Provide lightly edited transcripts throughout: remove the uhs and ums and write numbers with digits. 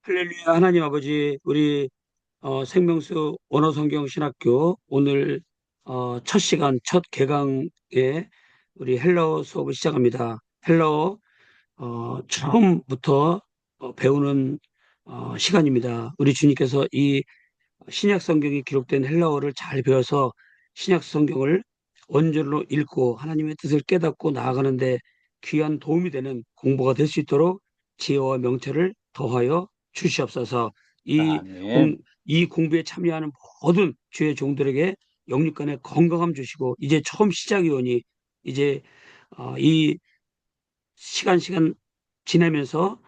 할렐루야, 하나님 아버지, 우리 생명수 언어성경 신학교 오늘 첫 시간, 첫 개강에 우리 헬라어 수업을 시작합니다. 헬라어 처음부터 배우는 시간입니다. 우리 주님께서 이 신약 성경이 기록된 헬라어를 잘 배워서 신약 성경을 원절로 읽고 하나님의 뜻을 깨닫고 나아가는데 귀한 도움이 되는 공부가 될 수 있도록 지혜와 명철을 더하여 주시옵소서. 이 아멘. 공, 이 공부에 참여하는 모든 주의 종들에게 영육간의 건강함 주시고 이제 처음 시작이오니 이제 이 시간 지내면서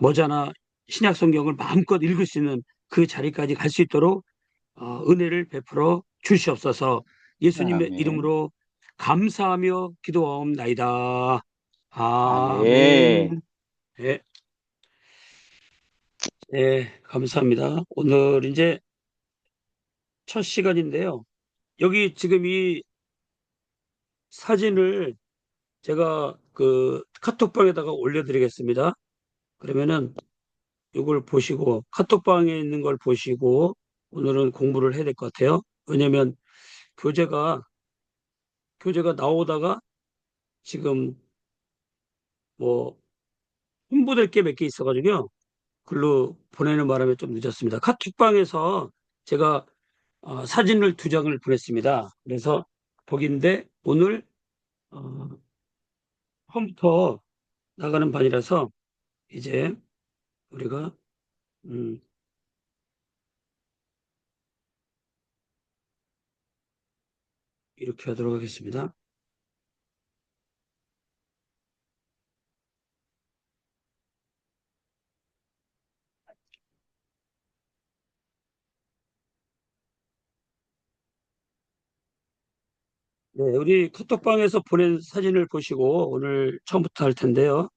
머지않아 신약 성경을 마음껏 읽을 수 있는 그 자리까지 갈 수 있도록 은혜를 베풀어 주시옵소서. 예수님의 아멘. 이름으로 감사하며 기도하옵나이다. 아멘. 아멘. 네, 네, 감사합니다. 오늘 이제 첫 시간인데요. 여기 지금 이 사진을 제가 그 카톡방에다가 올려드리겠습니다. 그러면은 이걸 보시고 카톡방에 있는 걸 보시고 오늘은 공부를 해야 될 것 같아요. 왜냐면 교재가 교재가 나오다가 지금 뭐 홍보될 게 몇 개 있어가지고요. 글로 보내는 바람에 좀 늦었습니다. 카톡방에서 제가 사진을 두 장을 보냈습니다. 그래서 거기인데 오늘 어, 처음부터 나가는 반이라서 이제 우리가 음, 이렇게 하도록 하겠습니다. 네, 우리 카톡방에서 보낸 사진을 보시고 오늘 처음부터 할 텐데요.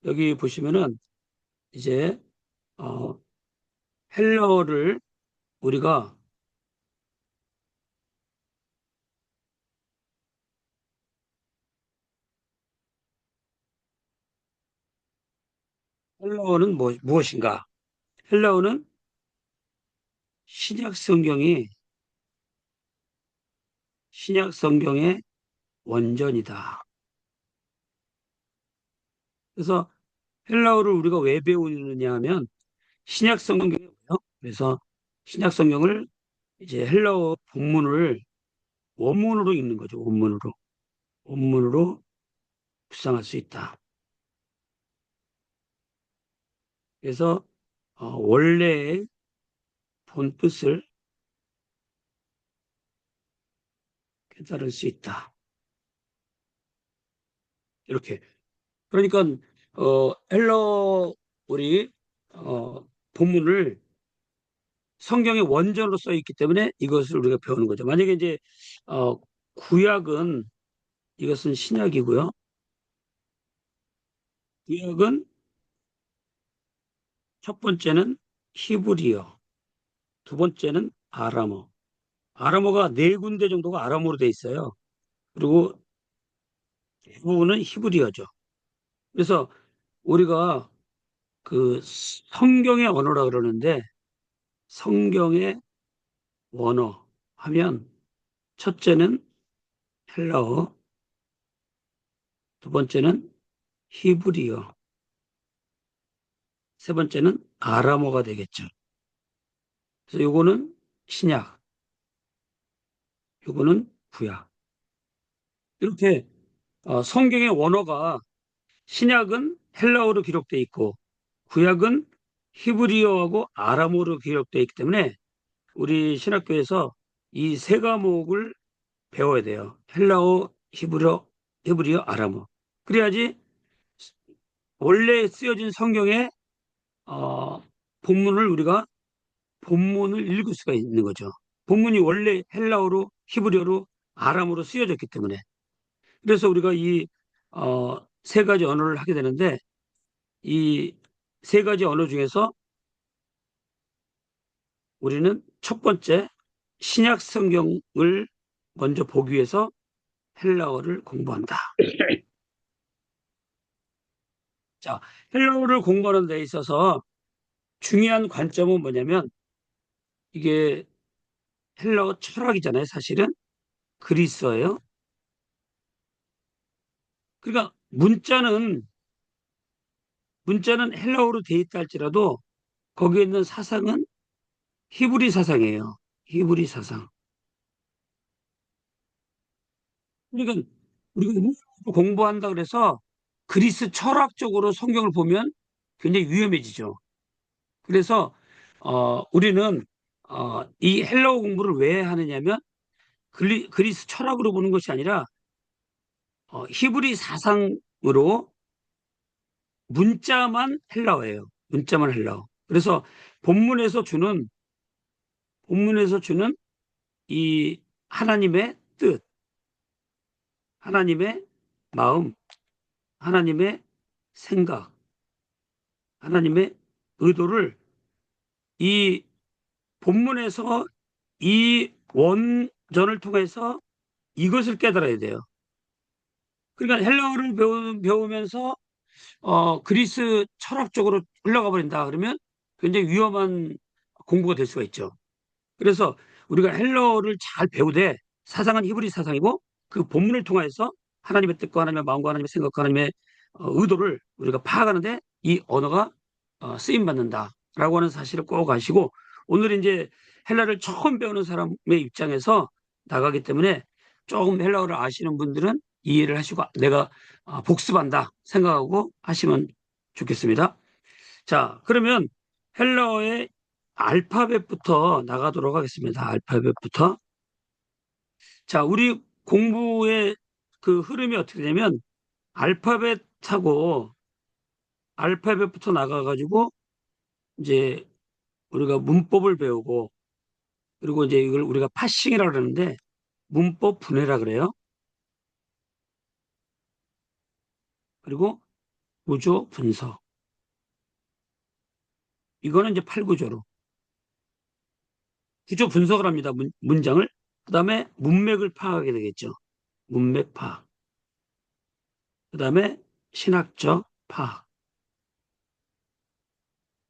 여기 보시면은 이제 어, 헬러를 우리가 헬러어는 무엇인가? 헬라어는 신약 성경이 신약 성경의 원전이다. 그래서 헬라어를 우리가 왜 배우느냐 하면 신약 성경이에요. 그래서 신약 성경을 이제 헬라어 본문을 원문으로 읽는 거죠. 원문으로 묵상할 수 있다. 그래서 원래의 본 뜻을 깨달을 수 있다. 이렇게. 그러니까 헬라어 우리 본문을 성경의 원전으로 써 있기 때문에 이것을 우리가 배우는 거죠. 만약에 이제 어, 구약은 이것은 신약이고요. 구약은 첫 번째는 히브리어, 두 번째는 아람어. 아람어가 네 군데 정도가 아람어로 돼 있어요. 그리고 대부분은 히브리어죠. 그래서 우리가 그 성경의 언어라 그러는데 성경의 원어 하면 첫째는 헬라어, 두 번째는 히브리어, 세 번째는 아람어가 되겠죠. 그래서 요거는 신약, 요거는 구약. 이렇게 성경의 원어가 신약은 헬라어로 기록돼 있고 구약은 히브리어하고 아람어로 기록돼 있기 때문에 우리 신학교에서 이 세 과목을 배워야 돼요. 헬라어, 히브리어, 아람어. 그래야지 원래 쓰여진 성경의 어, 본문을 우리가 본문을 읽을 수가 있는 거죠. 본문이 원래 헬라어로 히브리어로 아람어로 쓰여졌기 때문에 그래서 우리가 이 세 가지 언어를 하게 되는데 이 세 가지 언어 중에서 우리는 첫 번째 신약 성경을 먼저 보기 위해서 헬라어를 공부한다. 자, 헬라어를 공부하는 데 있어서 중요한 관점은 뭐냐면 이게 헬라어 철학이잖아요, 사실은. 그리스어예요. 그러니까 문자는 헬라어로 돼 있다 할지라도 거기에 있는 사상은 히브리 사상이에요. 히브리 사상. 그러니까 우리가 공부한다 그래서 그리스 철학적으로 성경을 보면 굉장히 위험해지죠. 그래서 우리는 이 헬라어 공부를 왜 하느냐면 그리스 철학으로 보는 것이 아니라 히브리 사상으로 문자만 헬라어예요. 문자만 헬라어. 그래서 본문에서 주는 본문에서 주는 이 하나님의 뜻, 하나님의 마음, 하나님의 생각, 하나님의 의도를 이 본문에서 이 원전을 통해서 이것을 깨달아야 돼요. 그러니까 헬라어를 배우면서 그리스 철학적으로 흘러가 버린다 그러면 굉장히 위험한 공부가 될 수가 있죠. 그래서 우리가 헬라어를 잘 배우되 사상은 히브리 사상이고 그 본문을 통해서 하나님의 뜻과 하나님의 마음과 하나님의 생각과 하나님의 의도를 우리가 파악하는데 이 언어가 쓰임 받는다라고 하는 사실을 꼭 아시고 오늘 이제 헬라를 처음 배우는 사람의 입장에서 나가기 때문에 조금 헬라어를 아시는 분들은 이해를 하시고 내가 복습한다 생각하고 하시면 좋겠습니다. 자, 그러면 헬라어의 알파벳부터 나가도록 하겠습니다. 알파벳부터. 자, 우리 공부의 그 흐름이 어떻게 되면 알파벳하고 알파벳부터 나가가지고 이제 우리가 문법을 배우고 그리고 이제 이걸 우리가 파싱이라 그러는데 문법 분해라 그래요. 그리고 구조 분석. 이거는 이제 8구조로. 구조 분석을 합니다. 문장을. 그다음에 문맥을 파악하게 되겠죠. 문맥 파악. 그다음에 신학적 파악.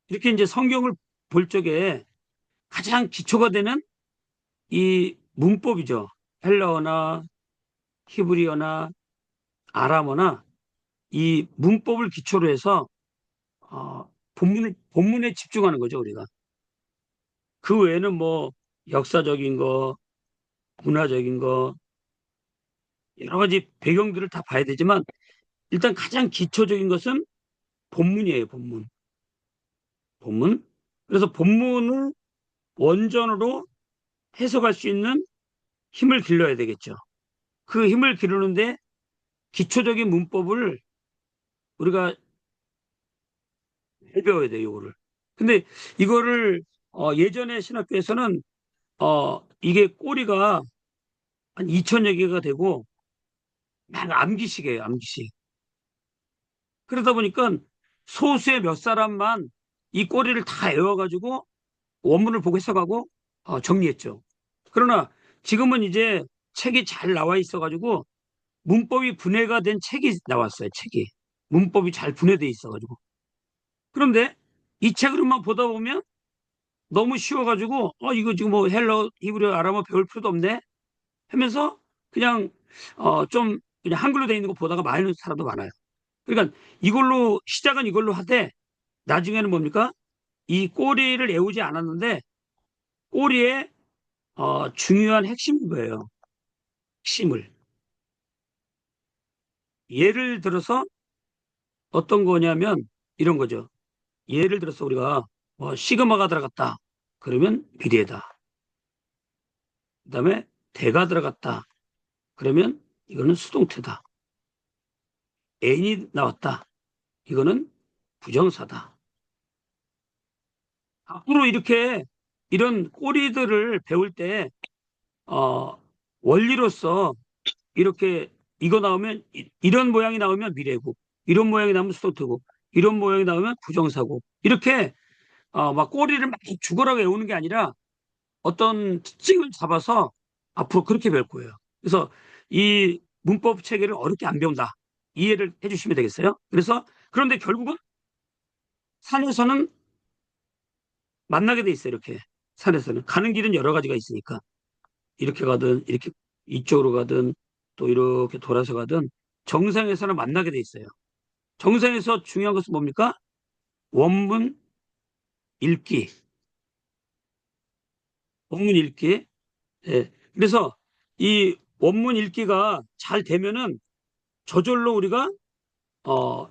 이렇게 이제 성경을 볼 적에 가장 기초가 되는 이 문법이죠. 헬라어나 히브리어나 아람어나 이 문법을 기초로 해서 본문에 집중하는 거죠, 우리가. 그 외에는 뭐 역사적인 거, 문화적인 거, 여러 가지 배경들을 다 봐야 되지만 일단 가장 기초적인 것은 본문이에요, 본문. 본문. 그래서 본문을 원전으로 해석할 수 있는 힘을 길러야 되겠죠. 그 힘을 기르는데 기초적인 문법을 우리가 잘 배워야 돼요, 이거를. 근데 이거를 예전에 신학교에서는 이게 꼬리가 한 2천여 개가 되고 막 암기식이에요, 암기식. 그러다 보니까 소수의 몇 사람만 이 꼬리를 다 외워가지고 원문을 보고 해석하고 정리했죠. 그러나 지금은 이제 책이 잘 나와 있어가지고 문법이 분해가 된 책이 나왔어요, 책이. 문법이 잘 분해돼 있어가지고. 그런데 이 책으로만 보다 보면 너무 쉬워가지고 이거 지금 뭐 헬러 히브리어 아람어 배울 필요도 없네 하면서 그냥 좀 그냥 한글로 돼 있는 거 보다가 말리는 사람도 많아요. 그러니까 이걸로 시작은 이걸로 하되 나중에는 뭡니까? 이 꼬리를 외우지 않았는데 꼬리에 중요한 핵심인 거예요. 핵심을. 예를 들어서 어떤 거냐면 이런 거죠. 예를 들어서 우리가 뭐 시그마가 들어갔다. 그러면 미래다. 그다음에 대가 들어갔다. 그러면 이거는 수동태다. n이 나왔다. 이거는 부정사다. 앞으로 이렇게 이런 꼬리들을 배울 때 어, 원리로서 이렇게 이거 나오면 이런 모양이 나오면 미래고 이런 모양이 나오면 수동태고 이런 모양이 나오면 부정사고 이렇게 막 꼬리를 막 죽어라 외우는 게 아니라 어떤 특징을 잡아서 앞으로 그렇게 배울 거예요. 그래서 이 문법 체계를 어렵게 안 배운다. 이해를 해주시면 되겠어요. 그래서 그런데 결국은 산에서는 만나게 돼 있어요. 이렇게 산에서는 가는 길은 여러 가지가 있으니까 이렇게 가든 이렇게 이쪽으로 가든 또 이렇게 돌아서 가든 정상에서는 만나게 돼 있어요. 정상에서 중요한 것은 뭡니까? 원문 읽기, 원문 읽기. 예. 그래서 이 원문 읽기가 잘 되면은 저절로 우리가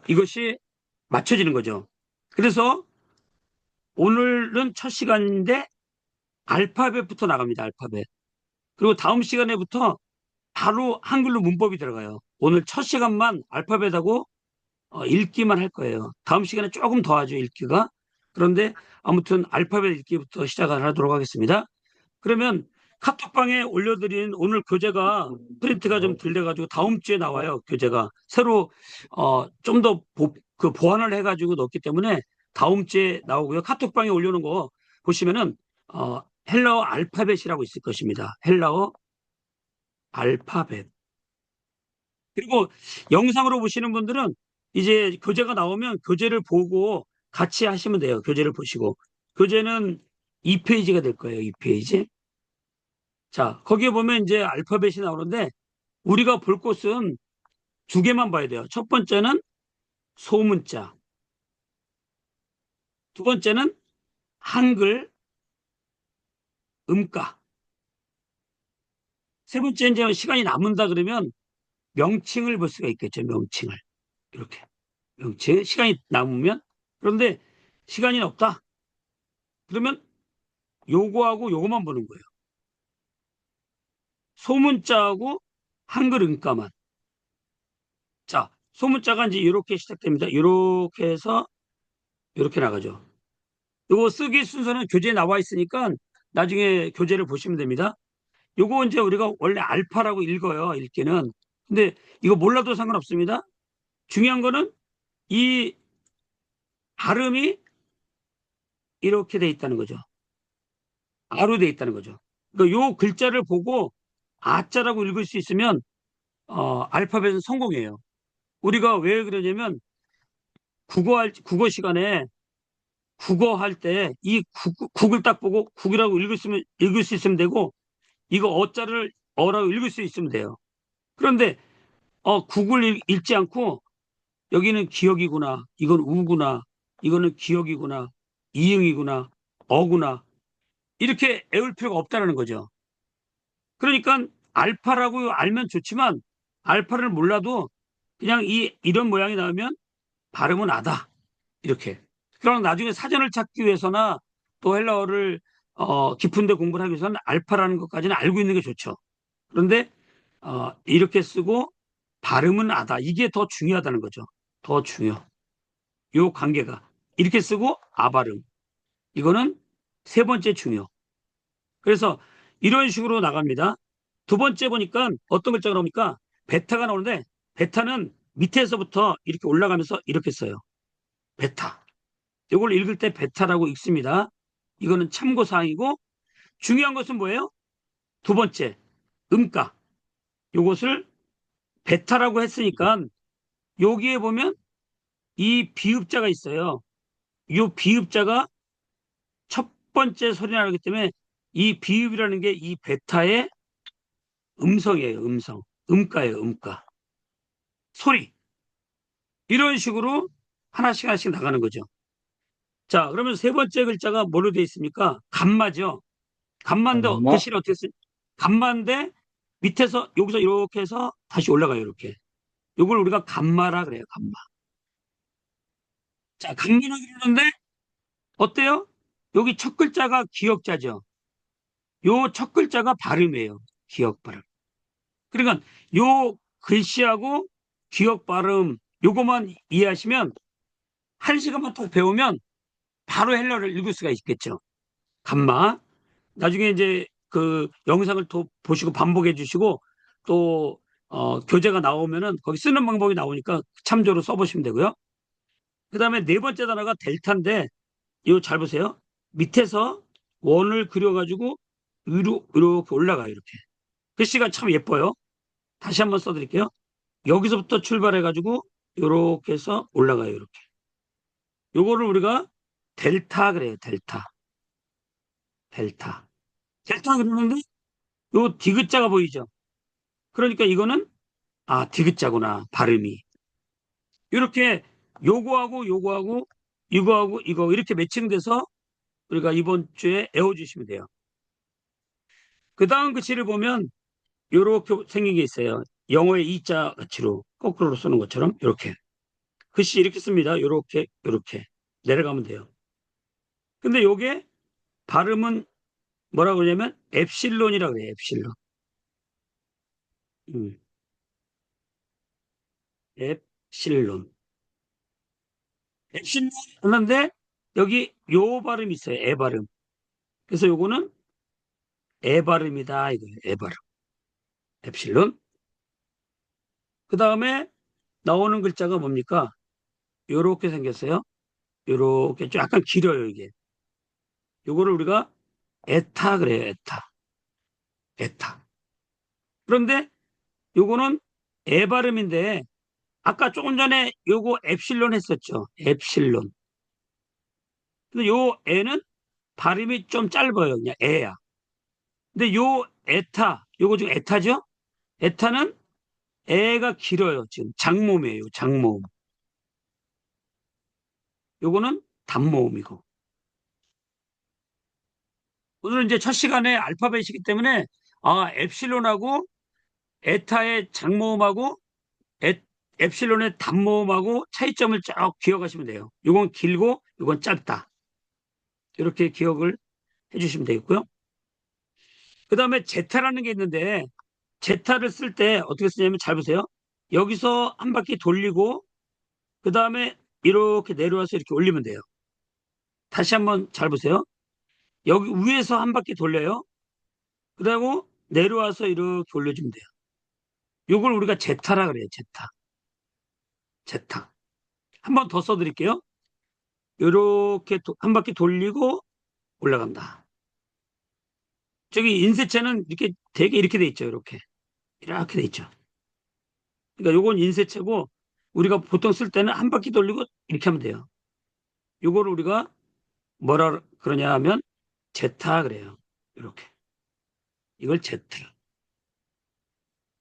이것이 맞춰지는 거죠. 그래서 오늘은 첫 시간인데 알파벳부터 나갑니다. 알파벳. 그리고 다음 시간에부터 바로 한글로 문법이 들어가요. 오늘 첫 시간만 알파벳하고 읽기만 할 거예요. 다음 시간에 조금 더 하죠, 읽기가. 그런데 아무튼 알파벳 읽기부터 시작을 하도록 하겠습니다. 그러면 카톡방에 올려드린 오늘 교재가 프린트가 좀 덜 돼가지고 다음 주에 나와요. 교재가 새로 좀 더 그 보완을 해가지고 넣었기 때문에 다음 주에 나오고요. 카톡방에 올려놓은 거 보시면은 헬라어 알파벳이라고 있을 것입니다. 헬라어 알파벳. 그리고 영상으로 보시는 분들은 이제 교재가 나오면 교재를 보고 같이 하시면 돼요. 교재를 보시고. 교재는 2페이지가 될 거예요. 2페이지. 자, 거기에 보면 이제 알파벳이 나오는데 우리가 볼 곳은 두 개만 봐야 돼요. 첫 번째는 소문자, 두 번째는 한글 음가, 세 번째 이제 시간이 남는다 그러면 명칭을 볼 수가 있겠죠. 명칭을. 이렇게. 명칭. 시간이 남으면. 그런데 시간이 없다. 그러면 요거하고 요거만 보는 거예요. 소문자하고 한글 음가만. 자, 소문자가 이제 이렇게 시작됩니다. 이렇게 해서 이렇게 나가죠. 요거 쓰기 순서는 교재에 나와 있으니까 나중에 교재를 보시면 됩니다. 요거 이제 우리가 원래 알파라고 읽어요, 읽기는. 근데 이거 몰라도 상관없습니다. 중요한 거는 이 발음이 이렇게 돼 있다는 거죠. 아로 돼 있다는 거죠. 그러니까 요 글자를 보고 아자라고 읽을 수 있으면 알파벳은 성공이에요. 우리가 왜 그러냐면 국어 시간에 국어 할 때 이 국을 딱 보고 국이라고 읽을 수 있으면 되고 이거 어자를 어라고 읽을 수 있으면 돼요. 그런데 국을 읽지 않고 여기는 기역이구나, 이건 우구나, 이거는 기역이구나, 이응이구나, 어구나 이렇게 애울 필요가 없다는 거죠. 그러니까 알파라고 알면 좋지만 알파를 몰라도 그냥 이런 모양이 나오면 발음은 아다 이렇게. 그럼 나중에 사전을 찾기 위해서나 또 헬라어를 깊은데 공부를 하기 위해서는 알파라는 것까지는 알고 있는 게 좋죠. 그런데 이렇게 쓰고 발음은 아다. 이게 더 중요하다는 거죠. 더 중요. 요 관계가. 이렇게 쓰고 아발음. 이거는 세 번째 중요. 그래서 이런 식으로 나갑니다. 두 번째 보니까 어떤 글자가 나옵니까? 베타가 나오는데 베타는 밑에서부터 이렇게 올라가면서 이렇게 써요. 베타. 이걸 읽을 때 베타라고 읽습니다. 이거는 참고사항이고 중요한 것은 뭐예요? 두 번째, 음가. 이것을 베타라고 했으니까 여기에 보면 이 비읍자가 있어요. 이 비읍자가 첫 번째 소리 나기 때문에 이 비읍이라는 게 이 베타의 음성이에요. 음성. 음가예요. 음가. 소리. 이런 식으로 하나씩 하나씩 나가는 거죠. 자, 그러면 세 번째 글자가 뭐로 되어 있습니까? 감마죠. 감마인데 엄마, 글씨를 어떻게 쓰? 감마인데 밑에서 여기서 이렇게 해서 다시 올라가요. 이렇게. 이걸 우리가 감마라 그래요. 감마. 자, 감마라 그러는데 어때요? 여기 첫 글자가 기역자죠. 요 첫 글자가 발음이에요. 기역 발음. 그러니까 요 글씨하고 기역 발음 요거만 이해하시면 한 시간만 딱 배우면 바로 헬라어를 읽을 수가 있겠죠. 감마. 나중에 이제 그 영상을 또 보시고 반복해 주시고 또 교재가 나오면은 거기 쓰는 방법이 나오니까 참조로 써보시면 되고요. 그 다음에 네 번째 단어가 델타인데 이거 잘 보세요. 밑에서 원을 그려가지고 위로 이렇게 올라가요. 이렇게. 글씨가 참 예뻐요. 다시 한번 써드릴게요. 여기서부터 출발해가지고 이렇게 해서 올라가요. 이렇게. 요거를 우리가 델타 그래요. 델타. 델타. 델타 그러는데 요 디귿자가 보이죠? 그러니까 이거는 디귿자구나. 발음이. 이렇게 요거하고 요거하고 이거하고 이거 이렇게 매칭돼서 우리가 이번 주에 외워주시면 돼요. 그 다음 글씨를 보면 이렇게 생긴 게 있어요. 영어의 이자 가치로 거꾸로 쓰는 것처럼 이렇게 글씨 이렇게 씁니다. 이렇게 이렇게 내려가면 돼요. 근데 요게 발음은 뭐라고 그러냐면 엡실론이라고 그래요. 엡실론. 음, 엡실론. 엡실론 하는데 여기 요 발음이 있어요. 에 발음. 그래서 요거는 에 발음이다 이거예요. 에 발음. 엡실론. 그 다음에 나오는 글자가 뭡니까? 요렇게 생겼어요. 요렇게 좀 약간 길어요, 이게. 요거를 우리가 에타 그래요, 에타. 에타. 그런데 요거는 에 발음인데 아까 조금 전에 요거 엡실론 했었죠. 엡실론. 근데 요 에는 발음이 좀 짧아요. 그냥 에야. 근데 요 에타, 요거 지금 에타죠? 에타는 에가 길어요. 지금 장모음이에요. 장모음. 요거는 단모음이고. 오늘은 이제 첫 시간에 알파벳이기 때문에 엡실론하고 에타의 장모음하고 에- 엡실론의 단모음하고 차이점을 쭉 기억하시면 돼요. 이건 길고 이건 짧다. 이렇게 기억을 해주시면 되겠고요. 그 다음에 제타라는 게 있는데 제타를 쓸 때 어떻게 쓰냐면 잘 보세요. 여기서 한 바퀴 돌리고 그 다음에 이렇게 내려와서 이렇게 올리면 돼요. 다시 한번 잘 보세요. 여기 위에서 한 바퀴 돌려요. 그리고 내려와서 이렇게 올려주면 돼요. 이걸 우리가 제타라 그래요. 제타. 제타. 한 번 더 써드릴게요. 이렇게 한 바퀴 돌리고 올라간다. 저기 인쇄체는 이렇게 되게 이렇게 돼 있죠. 이렇게 돼 있죠. 그러니까 요건 인쇄체고 우리가 보통 쓸 때는 한 바퀴 돌리고 이렇게 하면 돼요. 요거를 우리가 뭐라 그러냐 하면 제타 그래요. 이렇게. 이걸 제타.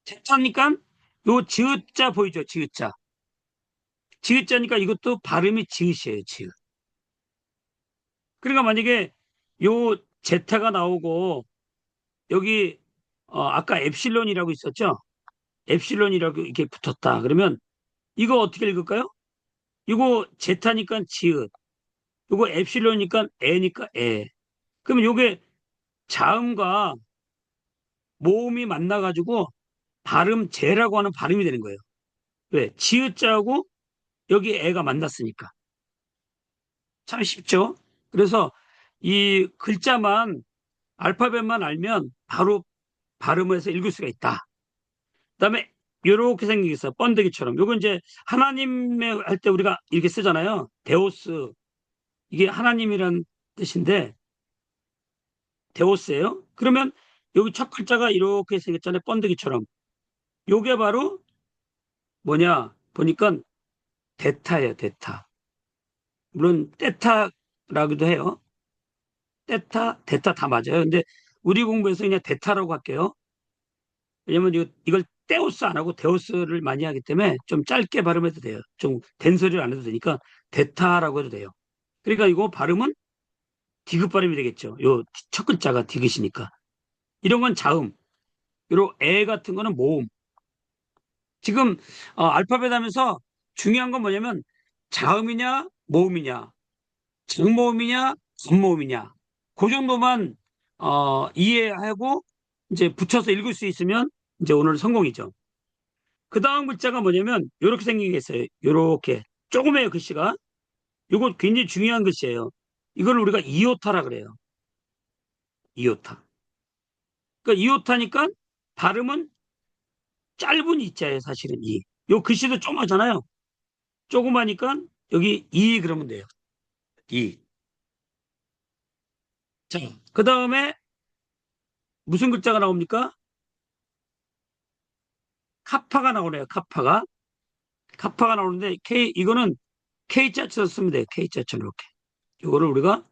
제타니까 요 지읒자 보이죠? 지읒자. 지읒자니까 이것도 발음이 지읒이에요. 지읒. 그러니까 만약에 요 제타가 나오고 여기 아까 엡실론이라고 있었죠? 엡실론이라고 이렇게 붙었다. 그러면 이거 어떻게 읽을까요? 이거 제타니까 지읒, 이거 엡실론이니까 에니까 에. 그러면 요게 자음과 모음이 만나가지고 발음 제라고 하는 발음이 되는 거예요. 왜? 지읒자하고 여기 애가 만났으니까. 참 쉽죠? 그래서 이 글자만 알파벳만 알면 바로 발음해서 읽을 수가 있다. 그다음에 이렇게 생기겠어. 번데기처럼. 요거 이제 하나님의 할 때 우리가 이렇게 쓰잖아요. 데오스. 이게 하나님이란 뜻인데 데오스예요. 그러면 여기 첫 글자가 이렇게 생겼잖아요. 번데기처럼. 요게 바로 뭐냐 보니까 데타예요. 데타. 물론 떼타라고도 해요. 떼타, 데타 다 맞아요. 근데 우리 공부에서 그냥 데타라고 할게요. 왜냐면 이걸 떼오스 안 하고 데오스를 많이 하기 때문에 좀 짧게 발음해도 돼요. 좀 된소리를 안 해도 되니까 데타라고 해도 돼요. 그러니까 이거 발음은 디귿 발음이 되겠죠. 요 첫 글자가 디귿이니까. 이런 건 자음. 요로 에 같은 거는 모음. 지금 알파벳 하면서 중요한 건 뭐냐면 자음이냐 모음이냐 장모음이냐 단모음이냐 그 정도만 이해하고 이제 붙여서 읽을 수 있으면 이제 오늘 성공이죠. 그 다음 글자가 뭐냐면 이렇게 생긴 게 있어요. 이렇게 조그매요 글씨가. 이거 굉장히 중요한 글씨예요. 이걸 우리가 이오타라 그래요. 이오타. 그러니까 이오타니까 발음은 짧은 이자예요. 사실은 이. 요 글씨도 조그마잖아요. 조그마니까 여기 이 그러면 돼요. 이. 자, 그 다음에 무슨 글자가 나옵니까? 카파가 나오네요. 카파가. 카파가 나오는데 이거는 K자처럼 쓰면 돼요. K자처럼 이렇게. 이거를 우리가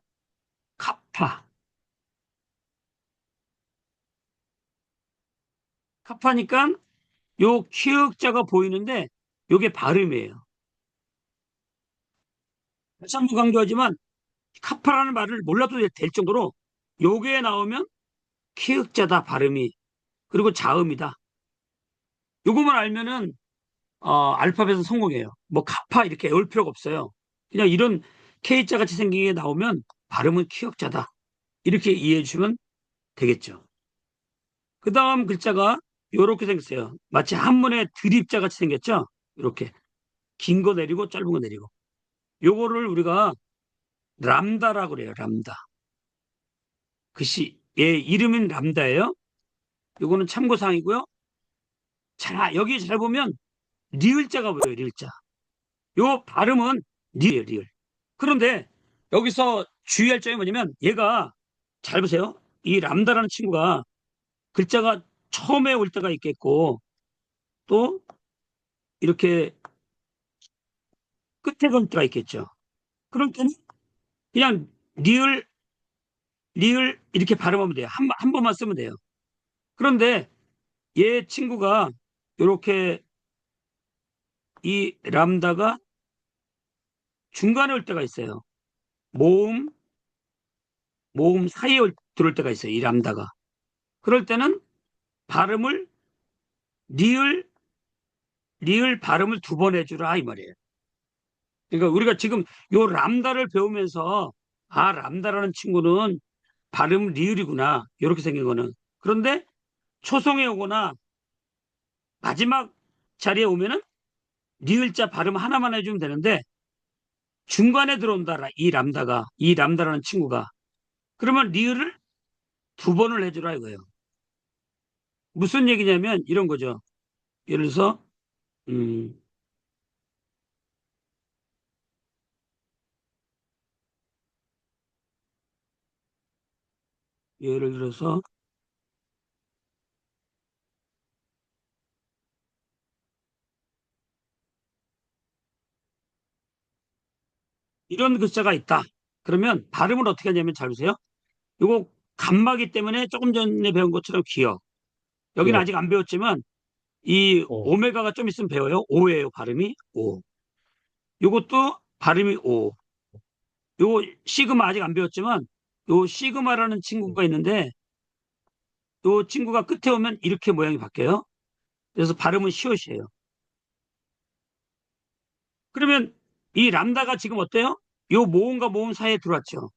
카파. 카파니까 요 키읔자가 보이는데 요게 발음이에요. 다시 한번 강조하지만 카파라는 말을 몰라도 될 정도로 요게 나오면 키읔자다 발음이. 그리고 자음이다. 요거만 알면은 알파벳은 성공이에요. 뭐 카파 이렇게 외울 필요가 없어요. 그냥 이런 K자 같이 생긴 게 나오면 발음은 키읔자다. 이렇게 이해해 주시면 되겠죠. 그 다음 글자가 요렇게 생겼어요. 마치 한문의 드립자 같이 생겼죠? 이렇게 긴 거 내리고 짧은 거 내리고. 요거를 우리가 람다라고 그래요. 람다. 글씨 얘 이름은 람다예요. 요거는 참고사항이고요. 자, 여기 잘 보면 리을자가 보여요. 리을자. 요 발음은 리을이에요. 리을. 그런데 여기서 주의할 점이 뭐냐면 얘가 잘 보세요. 이 람다라는 친구가 글자가 처음에 올 때가 있겠고 또 이렇게 끝에 올 때가 있겠죠. 그럴 때는 그냥 리을, 리을 이렇게 발음하면 돼요. 한 번만 쓰면 돼요. 그런데 얘 친구가 이렇게 이 람다가 중간에 올 때가 있어요. 모음, 모음 사이에 들어올 때가 있어요. 이 람다가. 그럴 때는 발음을 리을, 리을 발음을 두 번 해주라 이 말이에요. 그러니까 우리가 지금 요 람다를 배우면서 아, 람다라는 친구는 발음 리을이구나. 이렇게 생긴 거는. 그런데 초성에 오거나 마지막 자리에 오면은 리을자 발음 하나만 해주면 되는데 중간에 들어온다. 이 람다라는 친구가. 그러면 리을을 두 번을 해주라 이거예요. 무슨 얘기냐면 이런 거죠. 예를 들어서 음, 예를 들어서 이런 글자가 있다. 그러면 발음을 어떻게 하냐면 잘 보세요. 이거 감마기 때문에 조금 전에 배운 것처럼 기억. 여기는 예, 아직 안 배웠지만 이 어, 오메가가 좀 있으면 배워요. 오예요. 발음이 오. 요것도 발음이 오. 요 시그마 아직 안 배웠지만 요 시그마라는 친구가 있는데 요 친구가 끝에 오면 이렇게 모양이 바뀌어요. 그래서 발음은 시옷이에요. 그러면 이 람다가 지금 어때요? 요 모음과 모음 사이에 들어왔죠.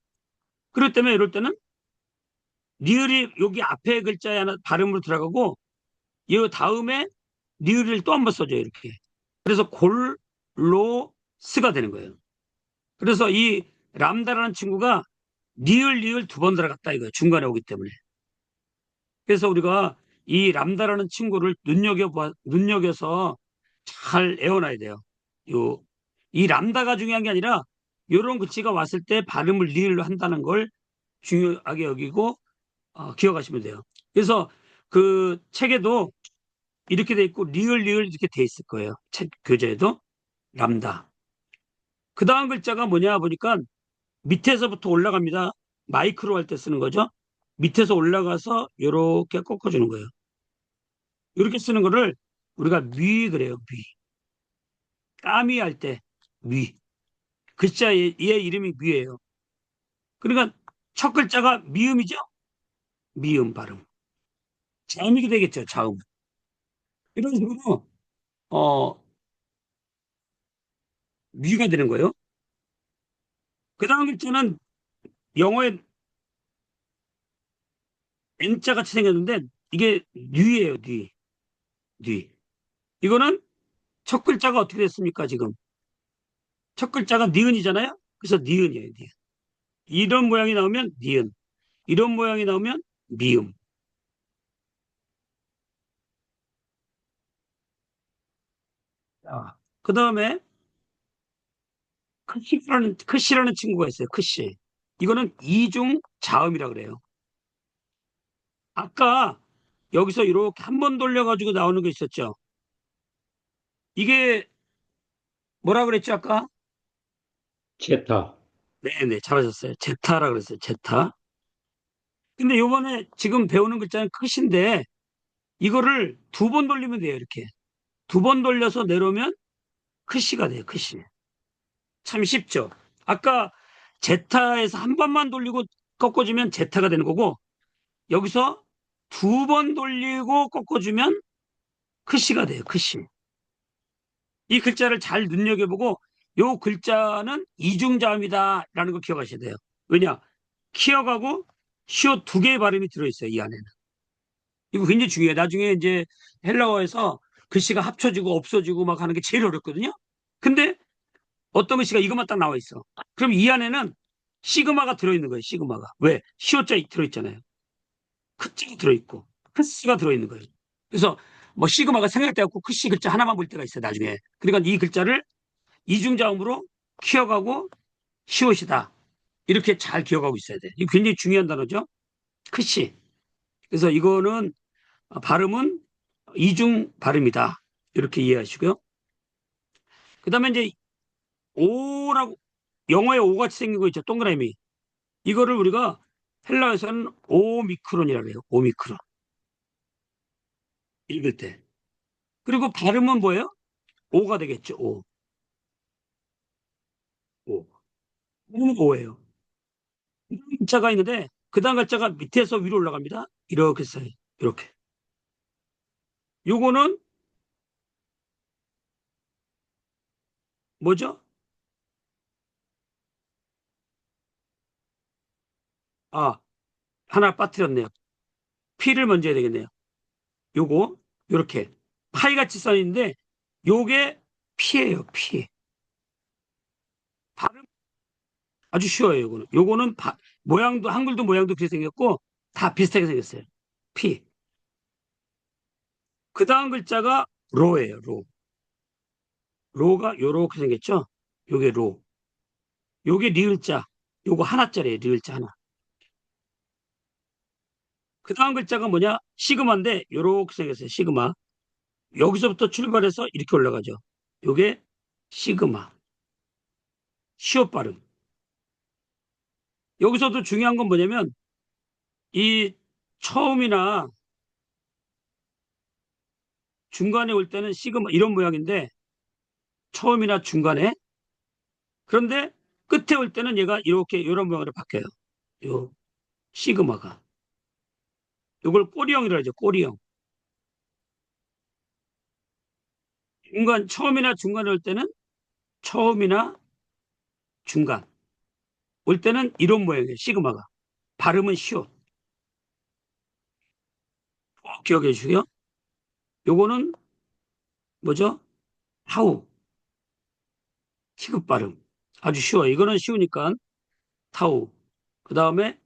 그렇기 때문에 이럴 때는 리을이 여기 앞에 글자에 하나 발음으로 들어가고 이 다음에 리을을 또 한 번 써줘요. 이렇게. 그래서 골로스가 되는 거예요. 그래서 이 람다라는 친구가 리을 두 번 들어갔다 이거예요. 중간에 오기 때문에. 그래서 우리가 이 람다라는 친구를 눈여겨서 잘 애워놔야 돼요. 요, 이 람다가 중요한 게 아니라 이런 글씨가 왔을 때 발음을 리을로 한다는 걸 중요하게 여기고 기억하시면 돼요. 그래서 그 책에도 이렇게 돼 있고 리을 이렇게 돼 있을 거예요. 책 교재에도 람다. 그 다음 글자가 뭐냐 보니까 밑에서부터 올라갑니다. 마이크로 할 때 쓰는 거죠. 밑에서 올라가서 이렇게 꺾어주는 거예요. 이렇게 쓰는 거를 우리가 미 그래요. 미. 까미 할 때 미. 글자 얘 이름이 미예요. 그러니까 첫 글자가 미음이죠. 미음 발음. 자음이 되겠죠. 자음. 이런 식으로 어 미가 되는 거예요. 그 다음 글자는 영어의 N자 같이 생겼는데 이게 뉘예요. 뉘. 뉘. 이거는 첫 글자가 어떻게 됐습니까? 지금 첫 글자가 니은이잖아요. 그래서 니은이에요. 니은. 이런 모양이 나오면 니은. 이런 모양이 나오면 미음. 그 다음에 크시라는 친구가 있어요. 크시. 이거는 이중 자음이라 그래요. 아까 여기서 이렇게 한 번 돌려가지고 나오는 거 있었죠. 이게 뭐라 그랬죠, 아까? 제타, 네네, 잘하셨어요. 제타라 그랬어요. 제타. 근데 요번에 지금 배우는 글자는 크시인데 이거를 두 번 돌리면 돼요. 이렇게. 두 번 돌려서 내려오면 크시가 돼요. 크시. 참 쉽죠. 아까 제타에서 한 번만 돌리고 꺾어주면 제타가 되는 거고, 여기서 두 번 돌리고 꺾어주면 크시가 돼요. 크시. 이 글자를 잘 눈여겨보고 요 글자는 이중자음이다라는 거 기억하셔야 돼요. 왜냐? 키어가고 시옷 두 개의 발음이 들어있어요. 이 안에는. 이거 굉장히 중요해요. 나중에 이제 헬라어에서 글씨가 합쳐지고 없어지고 막 하는 게 제일 어렵거든요. 근데 어떤 글씨가 이것만 딱 나와 있어. 그럼 이 안에는 시그마가 들어있는 거예요. 시그마가. 왜? 시옷자 들어있잖아요. 크자가 들어있고 크스가 들어있는 거예요. 그래서 뭐 시그마가 생략돼갖고 크시 글자 하나만 볼 때가 있어요. 나중에. 그러니까 이 글자를 이중자음으로 키워가고 시옷이다. 이렇게 잘 기억하고 있어야 돼. 이거 굉장히 중요한 단어죠. 크시. 그래서 이거는 발음은 이중 발음이다. 이렇게 이해하시고요. 그 다음에 이제 오라고 영어에 오같이 생긴 거 있죠. 동그라미. 이거를 우리가 헬라에서는 오미크론이라고 해요. 오미크론. 읽을 때. 그리고 발음은 뭐예요? 오가 되겠죠. 오. 오. 발음은 오예요. 글자가 있는데 그 다음 글자가 밑에서 위로 올라갑니다. 이렇게 써요. 이렇게. 요거는 뭐죠? 아, 하나 빠뜨렸네요. P를 먼저 해야 되겠네요. 요거 요렇게 파이같이 써 있는데 요게 P예요. P. 발음 아주 쉬워요. 요거는 모양도 한글도 모양도 그렇게 생겼고 다 비슷하게 생겼어요. P. 그 다음 글자가 로예요. 로. 로가 요렇게 생겼죠? 요게 로. 요게 리을자. 요거 하나짜리예요. 리을자 하나. 그 다음 글자가 뭐냐? 시그마인데 요렇게 생겼어요. 시그마. 여기서부터 출발해서 이렇게 올라가죠. 요게 시그마. 시옷 발음. 여기서도 중요한 건 뭐냐면 이 처음이나 중간에 올 때는 시그마 이런 모양인데 처음이나 중간에 그런데 끝에 올 때는 얘가 이렇게 이런 모양으로 바뀌어요. 요 시그마가. 요걸 꼬리형이라고 하죠. 꼬리형. 중간 처음이나 중간에 올 때는 처음이나 중간 올 때는 이런 모양이에요. 시그마가. 발음은 시옷. 꼭 기억해 주시고요. 요거는 뭐죠? 타우. 시급 발음. 아주 쉬워요. 이거는 쉬우니까 타우. 그 다음에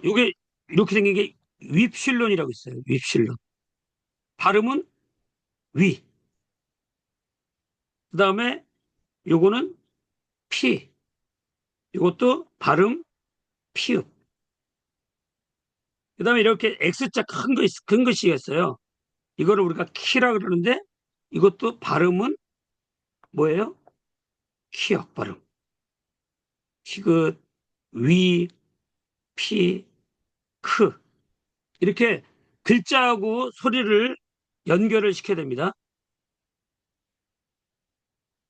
요게 이렇게 생긴 게 윕실론이라고 있어요. 윕실론. 발음은 위. 그 다음에 요거는 피. 요것도 발음 피읍. 그 다음에 이렇게 X자 큰 글씨가 있어요. 이거를 우리가 키라 그러는데 이것도 발음은 뭐예요? 키역 발음. 키귿, 위, 피, 크. 이렇게 글자하고 소리를 연결을 시켜야 됩니다.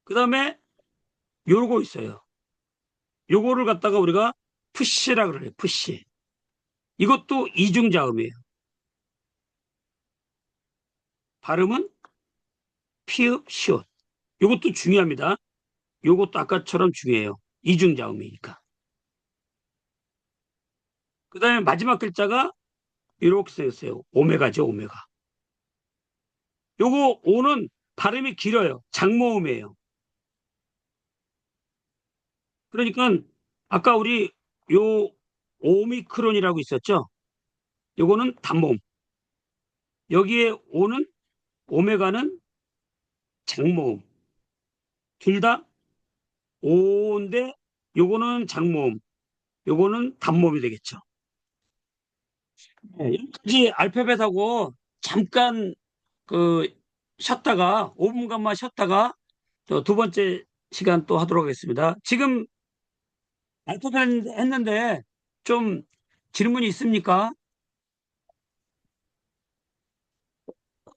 그 다음에 요거 있어요. 요거를 갖다가 우리가 푸시라 그래요. 푸시. 이것도 이중자음이에요. 발음은 피읍, 시옷. 요것도 중요합니다. 요것도 아까처럼 중요해요. 이중자음이니까. 그 다음에 마지막 글자가 이렇게 생겼어요. 오메가죠, 오메가. 요거 오는 발음이 길어요. 장모음이에요. 그러니까 아까 우리 요 오미크론이라고 있었죠? 요거는 단모음. 여기에 오는 오메가는 장모음. 둘 다 오인데 요거는 장모음, 요거는 단모음이 되겠죠. 네, 여기까지 알파벳하고 잠깐 그 쉬었다가 5분간만 쉬었다가 두 번째 시간 또 하도록 하겠습니다. 지금 알파벳 했는데 좀 질문이 있습니까?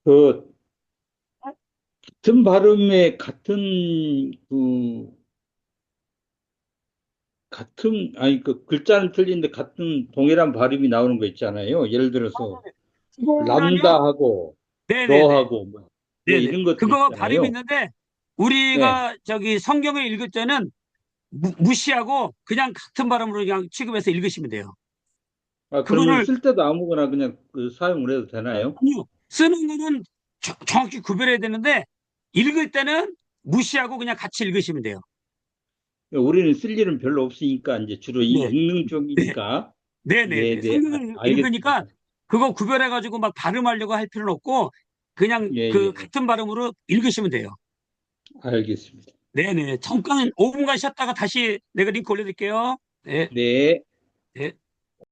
그 같은 발음에 아니 그 글자는 틀린데 같은 동일한 발음이 나오는 거 있잖아요. 예를 들어서 그거는요. 람다하고 네네네. 너하고 뭐 예, 네네. 이런 것들 그거 발음이 있잖아요. 있는데 네. 우리가 저기 성경을 읽을 때는 무시하고 그냥 같은 발음으로 그냥 취급해서 읽으시면 돼요. 아, 그러면 그거를 쓸 때도 아무거나 그냥 그 사용을 해도 되나요? 아니요. 쓰는 거는 정확히 구별해야 되는데 읽을 때는 무시하고 그냥 같이 읽으시면 돼요. 우리는 쓸 일은 별로 없으니까 이제 주로 네. 읽는 네. 쪽이니까. 네, 네네네. 네, 성경을 읽으니까 알겠습니다. 그거 구별해가지고 막 발음하려고 할 필요는 없고 그냥 예, 그 예, 같은 발음으로 읽으시면 돼요. 알겠습니다. 네네. 잠깐 5분간 쉬었다가 다시 내가 링크 올려드릴게요. 네. 네. 네.